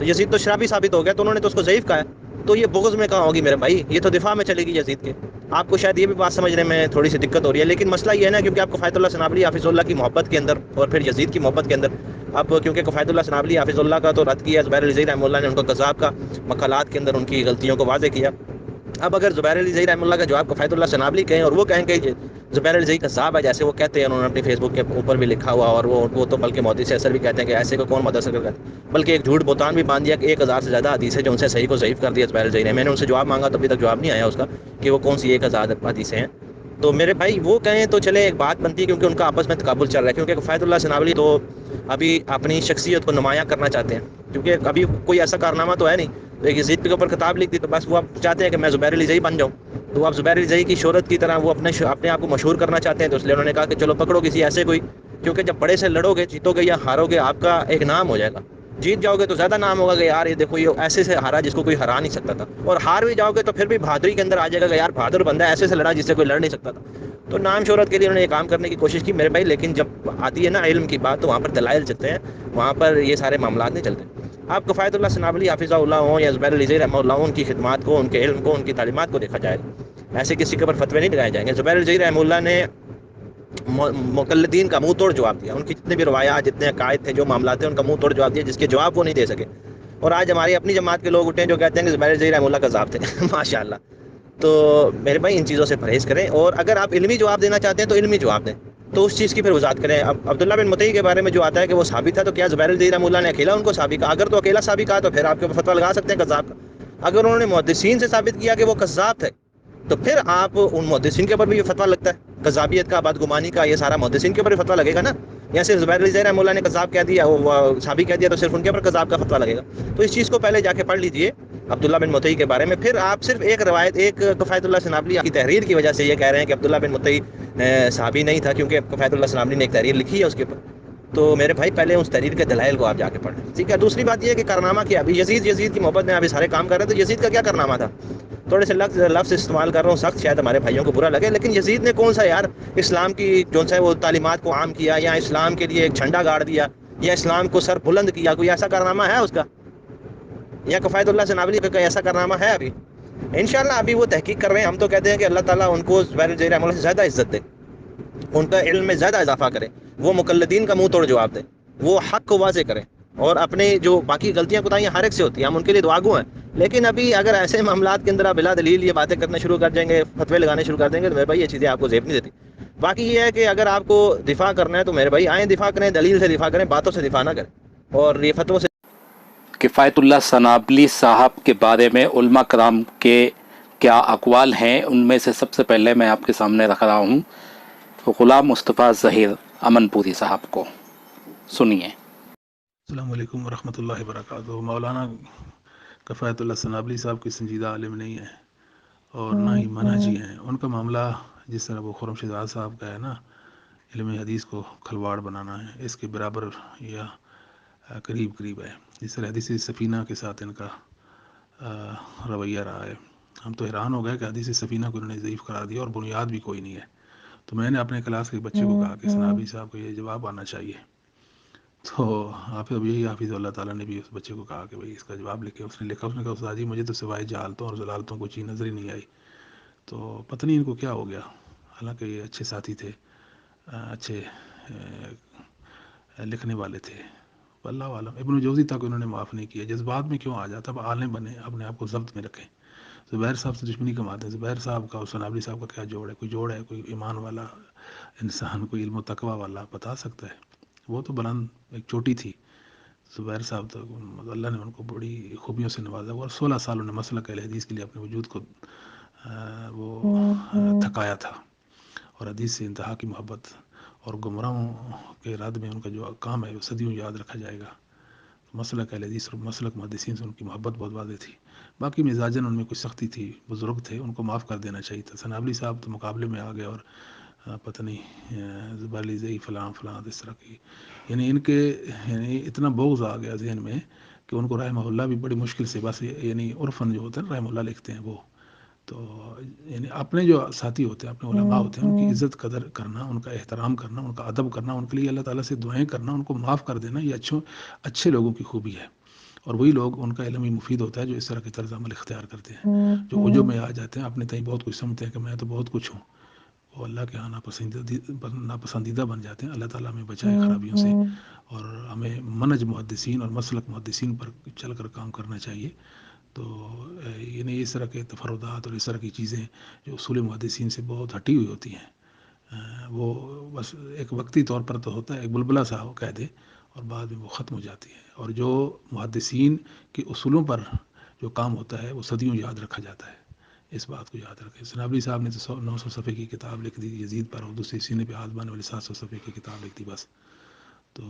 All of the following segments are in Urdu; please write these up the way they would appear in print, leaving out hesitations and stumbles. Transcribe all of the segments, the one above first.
تو یزید تو شرابی ثابت ہو گیا، تو انہوں نے تو اس کو ضعیف کہا ہے، تو یہ بغض میں کہاں ہوگی میرے بھائی، یہ تو دفاع میں چلے گی یزید کے. آپ کو شاید یہ بھی بات سمجھنے میں تھوڑی سی دقت ہو رہی ہے، لیکن مسئلہ یہ ہے نا، کیونکہ آپ کفایت اللہ سنابلی حافظ اللہ کی محبت کے اندر اور پھر یزید کی محبت کے اندر، اب کیونکہ کفایت اللہ سنابلی حافظ اللہ کا تو رد کیا، زبیر علی زئی رحمہ اللہ نے ان کو کذاب کا مقالات کے اندر ان کی غلطیوں کو واضح کیا. اب اگر زبیر علی زئی رحمہ اللہ کا جواب کفایت اللہ سنابلی کہیں اور وہ کہیں کہ زبیر علی زئی کذاب ہے، جیسے وہ کہتے ہیں، انہوں نے اپنی فیس بک کے اوپر بھی لکھا ہوا، اور وہ تو بلکہ محدث اثر بھی کہتے ہیں کہ ایسے کو کون محدث اثر کرتا ہے، بلکہ ایک جھوٹ بہتان بھی باندھ دیا کہ 1000 سے زیادہ حدیث ہے جو ان سے صحیح کو ضعیف کر دیا زبیر علی زئی نے. میں نے ان سے جواب مانگا تو ابھی تک جواب نہیں آیا اس کا کہ وہ کون سی 1000 حدیثیں ہیں. تو میرے بھائی وہ کہیں تو چلے ایک بات بنتی ہے، کیونکہ ان کا آپس میں تقابل چل رہا ہے، کیونکہ کفایت اللہ سنابلی تو ابھی اپنی شخصیت کو نمایاں کرنا چاہتے ہیں، کیونکہ ابھی کوئی ایسا کارنامہ تو ہے نہیں. ایک یزید کے اوپر کتاب لکھ دی تو بس وہ آپ چاہتے ہیں کہ میں زبیر علی زئی بن جاؤں، تو آپ زبیر علی زئی کی شہرت کی طرح وہ اپنے آپ کو مشہور کرنا چاہتے ہیں. تو اس لیے انہوں نے کہا کہ چلو پکڑو کسی ایسے کوئی، کیونکہ جب بڑے سے لڑو گے، جیتو گے یا ہارو گے، آپ کا ایک نام ہو جائے گا. جیت جاؤ گے تو زیادہ نام ہوگا کہ یار یہ دیکھو یہ ایسے سے ہارا جس کو کوئی ہرا نہیں سکتا تھا، اور ہار بھی جاؤ گے تو پھر بھی بہادری کے اندر آ جائے گا کہ یار بہادر بندہ ایسے سے لڑا جس سے کوئی لڑ نہیں سکتا تھا. تو نام شہرت کے لیے انہوں نے یہ کام کرنے کی کوشش کی میرے بھائی، لیکن جب آتی ہے نا علم کی بات تو وہاں پر دلائل چلتے ہیں، وہاں پر یہ سارے معاملات نہیں چلتے. آپ کفایت اللہ سنابلی حافظہ اللہ ہوں یا زبیر علی زئی رحمہ اللہ ان کی خدمات کو، ان کے علم کو، ان کی تعلیمات کو دیکھا جائے، ایسے کسی کے اوپر فتوے نہیں لگائے جائیں گے. زبیر علی زئی رحمہ اللہ نے مقلدین کا منہ توڑ جواب دیا، ان کی جتنے بھی روایات، جتنے عقائد تھے، جو معاملات تھے، ان کا منہ توڑ جواب دیا، جس کے جواب وہ نہیں دے سکے. اور آج ہماری اپنی جماعت کے لوگ اٹھے جو کہتے ہیں کہ زبیر علی زئی رحمہ اللہ کذاب تھے. ماشاءاللہ. تو میرے بھائی ان چیزوں سے پرہیز کریں، اور اگر آپ علمی جواب دینا چاہتے ہیں تو علمی جواب دیں، تو اس چیز کی پھر وضاحت کریں. اب عبداللہ بن مطیع کے بارے میں جو آتا ہے کہ وہ ثابت ہے، تو کیا زبیر علی زئی رحمہ اللہ نے اکیلا ان کو ثابت کہا؟ اگر تو اکیلا ثابت کہا تو پھر آپ کے اوپر فتویٰ لگا سکتے ہیں کذاب کا. اگر انہوں نے محدثین سے ثابت کیا کہ وہ کذاب تھے، تو پھر آپ ان محدثین کے اوپر بھی یہ فتویٰ لگتا ہے کذابیت کا، بدگمانی کا، یہ سارا محدثین کے اوپر فتویٰ لگے گا نا. یا صرف زبیر علی زئی رحمہ اللہ نے کذاب کہہ دیا، وہ ثابت کہہ دیا، تو صرف ان کے اوپر کذاب کا فتویٰ لگے گا. تو اس چیز کو پہلے جا کے پڑھ لیجئے عبداللہ بن مطیع کے بارے میں. پھر آپ صرف ایک روایت، ایک کفایت اللہ سنابلی کی تحریر کی وجہ سے یہ کہہ رہے ہیں کہ عبداللہ بن مطیع صحابی نہیں تھا، کیونکہ کفایت اللہ سنابلی نے ایک تحریر لکھی ہے اس کے اوپر. تو میرے بھائی پہلے اس تحریر کے دلائل کو آپ جا کے پڑھیں، ٹھیک ہے. دوسری بات یہ ہے کہ کارنامہ کیا، ابھی یزید کی محبت میں ابھی سارے کام کر رہے ہیں، تو یزید کا کیا کارنامہ تھا؟ تھوڑے سے لفظ استعمال کر رہا ہوں سخت، شاید ہمارے بھائیوں کو برا لگے، لیکن یزید نے کون سا یار اسلام کی جو ہے وہ تعلیمات کو عام کیا، یا اسلام کے لیے ایک جھنڈا گاڑ دیا، یا اسلام کو سر بلند کیا؟ کوئی ایسا کارنامہ ہے اس کا؟ یا کفایت اللہ سنابلی کا کوئی ایسا کارنامہ ہے؟ ابھی انشاءاللہ ابھی وہ تحقیق کر رہے ہیں. ہم تو کہتے ہیں کہ اللہ تعالیٰ ان کو زبیر علی زئی رحمہ اللہ سے زیادہ عزت دے، ان کا علم میں زیادہ اضافہ کرے، وہ مقلدین کا منہ توڑ جواب دے، وہ حق کو واضح کریں، اور اپنے جو باقی غلطیاں کوتاہیاں ہر ایک سے ہوتی ہیں، ہم ان کے لیے دعاگو ہیں. لیکن ابھی اگر ایسے معاملات کے اندر آپ بلا دلیل یہ باتیں کرنا شروع کر دیں گے، فتوے لگانے شروع کر دیں گے، تو میرے بھائی یہ چیزیں آپ کو زیب نہیں دیتی. باقی یہ ہے کہ اگر آپ کو دفاع کرنا ہے تو میرے بھائی آئیں دفاع کریں، دلیل سے دفاع کریں، باتوں سے دفاع نہ کریں، اور یہ فتووں سے. کفایت اللہ سنابلی صاحب کے بارے میں علماء کرام کے کیا اقوال ہیں، ان میں سے سب سے پہلے میں آپ کے سامنے رکھ رہا ہوں غلام مصطفیٰ ظہیر امن پوری صاحب کو. سنیے. السلام علیکم ورحمۃ اللہ وبرکاتہ. مولانا کفایت اللہ سنابلی صاحب کوئی سنجیدہ عالم نہیں ہے، اور نہ ہی منہجی ہیں. ان کا معاملہ جس طرح وہ خرم شہزاد صاحب کا ہے نا، علم حدیث کو کھلواڑ بنانا ہے، اس کے برابر یا قریب ہے. جس طرح حدیث سفینہ کے ساتھ ان کا رویہ رہا ہے، ہم تو حیران ہو گئے کہ حدیث سفینہ کو انہوں نے ضعیف قرار دیا، اور بنیاد بھی کوئی نہیں ہے. تو میں نے اپنے کلاس کے بچے کو کہا کہ سنابلی صاحب کو یہ جواب آنا چاہیے. تو یہی حافظ اللہ تعالیٰ نے بھی اس بچے کو کہا کہ بھائی اس کا جواب لکھے. اس نے لکھا، اس نے کہا استاد جی مجھے تو سوائے جہالتوں اور ضلالتوں کو چیز نظر ہی نہیں آئی. تو پتہ نہیں ان کو کیا ہو گیا، حالانکہ یہ اچھے ساتھی تھے، اچھے لکھنے والے تھے. اللہ عالم. ابن جوزی تک انہوں نے معاف نہیں کیا. جذبات میں کیوں آ جاتا؟ اب عالم بنے، اپنے آپ کو ضبط میں رکھیں. زبیر صاحب سے دشمنی کماتے ہیں. زبیر صاحب کا اور سنابلی صاحب کا کیا جوڑ ہے؟ کوئی جوڑ ہے؟ کوئی ایمان والا انسان، کوئی علم و تقوی والا بتا سکتا ہے؟ وہ تو بلند ایک چوٹی تھی. زبیر صاحب تو اللہ نے ان کو بڑی خوبیوں سے نوازا، اور 16 سال انہوں نے مسلک اہل حدیث کے لیے اپنے وجود کو وہ تھکایا تھا، اور حدیث سے انتہا کی محبت، اور گمراہوں کے رد میں ان کا جو کام ہے وہ صدیوں یاد رکھا جائے گا. مسلک اہل حدیث اور مسلک محدثین سے ان کی محبت بہت واضح تھی. باقی مزاجن ان میں کوئی سختی تھی، بزرگ تھے، ان کو معاف کر دینا چاہیے تھا. سنابلی صاحب تو مقابلے میں آ گئے، اور پتہ نہیں زبیر علی زئی فلاں اس طرح کی، یعنی ان کے اتنا بغض آ گیا ذہن میں کہ ان کو رحمہ اللہ بھی بڑی مشکل سے، بس یعنی عرفاً جو ہوتا ہے نا رحمہ اللہ لکھتے ہیں وہ. تو یعنی اپنے جو ساتھی ہوتے ہیں، اپنے علماء ہوتے ہیں، ان کی عزت قدر کرنا، ان کا احترام کرنا، ان کا ادب کرنا، ان کے لیے اللہ تعالیٰ سے دعائیں کرنا، ان کو معاف کر دینا، یہ اچھے لوگوں کی خوبی ہے. اور وہی لوگ ان کا علم ہی مفید ہوتا ہے جو اس طرح کی طرز عمل اختیار کرتے ہیں، جو عجب میں آ جاتے ہیں، اپنے تئیں بہت کچھ سمجھتے ہیں کہ میں تو بہت کچھ ہوں، وہ اللہ کے ہاں ناپسندیدہ بن جاتے ہیں۔ اللہ تعالیٰ ہمیں بچائے خرابیوں سے، اور ہمیں منہج محدثین اور مسلک محدثین پر چل کر کام کرنا چاہیے۔ تو یعنی اس طرح کے تفردات اور اس طرح کی چیزیں جو اصول محدثین سے بہت ہٹی ہوئی ہوتی ہیں، وہ بس ایک وقتی طور پر تو ہوتا ہے، ایک بلبلہ سا وہ کہہ دے اور بعد میں وہ ختم ہو جاتی ہے، اور جو محدثین کے اصولوں پر جو کام ہوتا ہے وہ صدیوں یاد رکھا جاتا ہے۔ اس بات کو یاد رکھیں۔ سنابلی صاحب نے تو 900 صفحے کی کتاب لکھ دی یزید پر، اور دوسری سینے پہ ہاتھ باندھنے والی 700 صفحے کی کتاب لکھ دی بس۔ تو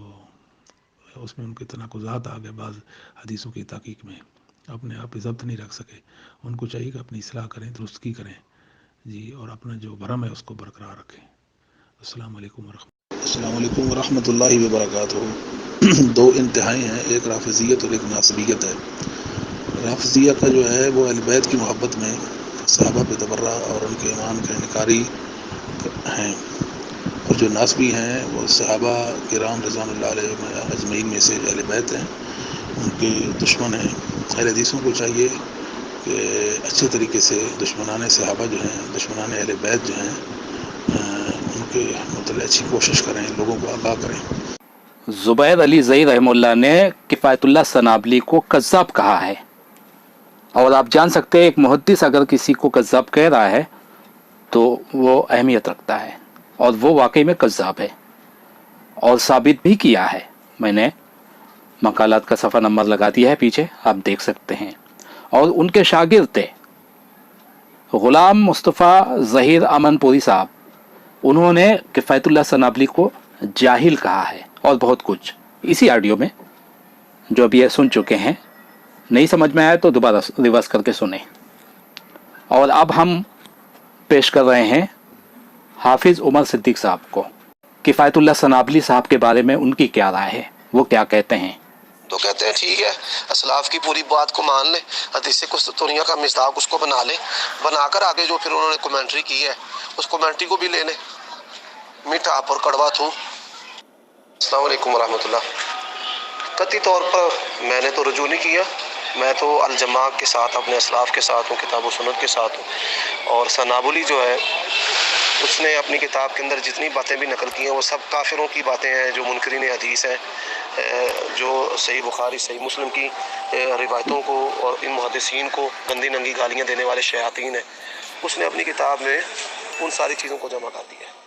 اس میں ان کے تناقضات آ گئے، بعض حدیثوں کی تحقیق میں اپنے آپ پہ ضبط نہیں رکھ سکے۔ ان کو چاہیے کہ اپنی اصلاح کریں، درستگی کریں جی، اور اپنا جو بھرم ہے اس کو برقرار رکھیں۔ السلام علیکم ورحمۃ اللہ وبرکاتہ۔ دو انتہائی ہیں، ایک رافضیت اور ایک ناصبیت ہے۔ رافضیہ کا جو ہے وہ اہل بیت کی محبت میں صحابہ پہ تبرہ اور ان کے ایمان کا انکاری ہیں، اور جو ناصبی ہیں وہ صحابہ کرام رضوان اللہ علیہ اجمعین میں سے اہل بیت ہیں، ان کے دشمن ہیں۔ اہل حدیثوں کو چاہیے کہ اچھے طریقے سے دشمنان صحابہ جو ہیں، دشمنان اہل بیت جو ہیں، ان کے متعلق اچھی کوشش کریں، لوگوں کو آگاہ کریں۔ زبیر علی زئی رحمہ اللہ نے کفایت اللہ سنابلی کو کذاب کہا ہے، اور آپ جان سکتے ہیں ایک محدث اگر کسی کو کذاب کہہ رہا ہے تو وہ اہمیت رکھتا ہے، اور وہ واقعی میں کذاب ہے، اور ثابت بھی کیا ہے۔ میں نے مقالات کا صفحہ نمبر لگا دیا ہے پیچھے، آپ دیکھ سکتے ہیں۔ اور ان کے شاگرد تھے غلام مصطفیٰ ظہیر امن پوری صاحب، انہوں نے کفایت اللہ سنابلی کو جاہل کہا ہے، اور بہت کچھ اسی آڈیو میں جو ابھی سن چکے ہیں۔ نہیں سمجھ میں آیا تو دوبارہ ریورس کر کے سنیں۔ اور اب ہم پیش کر رہے ہیں حافظ عمر صدیق صاحب کو، کفایت اللہ سنابلی صاحب کے بارے میں ان کی کیا رائے ہے، وہ کیا کہتے ہیں۔ تو کہتے ہیں ٹھیک ہے، اسلاف کی پوری بات کو مان لیں، حدیث دنیا کا مصداق اس کو بنا لیں، بنا کر آگے جو پھر انہوں نے کومنٹری کی ہے اس کومنٹری کو بھی لے لیں، میٹھا آپ اور کڑوا تھو۔ السلام علیکم ورحمۃ اللہ۔ قطعی طور پر میں نے تو رجوع نہیں کیا، میں تو الجماع کے ساتھ، اپنے اسلاف کے ساتھ ہوں، کتاب و سنت کے ساتھ ہوں۔ اور سنابلی جو ہے اس نے اپنی کتاب کے اندر جتنی باتیں بھی نقل کی ہیں وہ سب کافروں کی باتیں ہیں، جو منکرین حدیث ہیں، جو صحیح بخاری صحیح مسلم کی روایتوں کو اور ان محدثین کو گندی ننگی گالیاں دینے والے شیاطین ہیں، اس نے اپنی کتاب میں ان ساری چیزوں کو جمع کر دیا ہے۔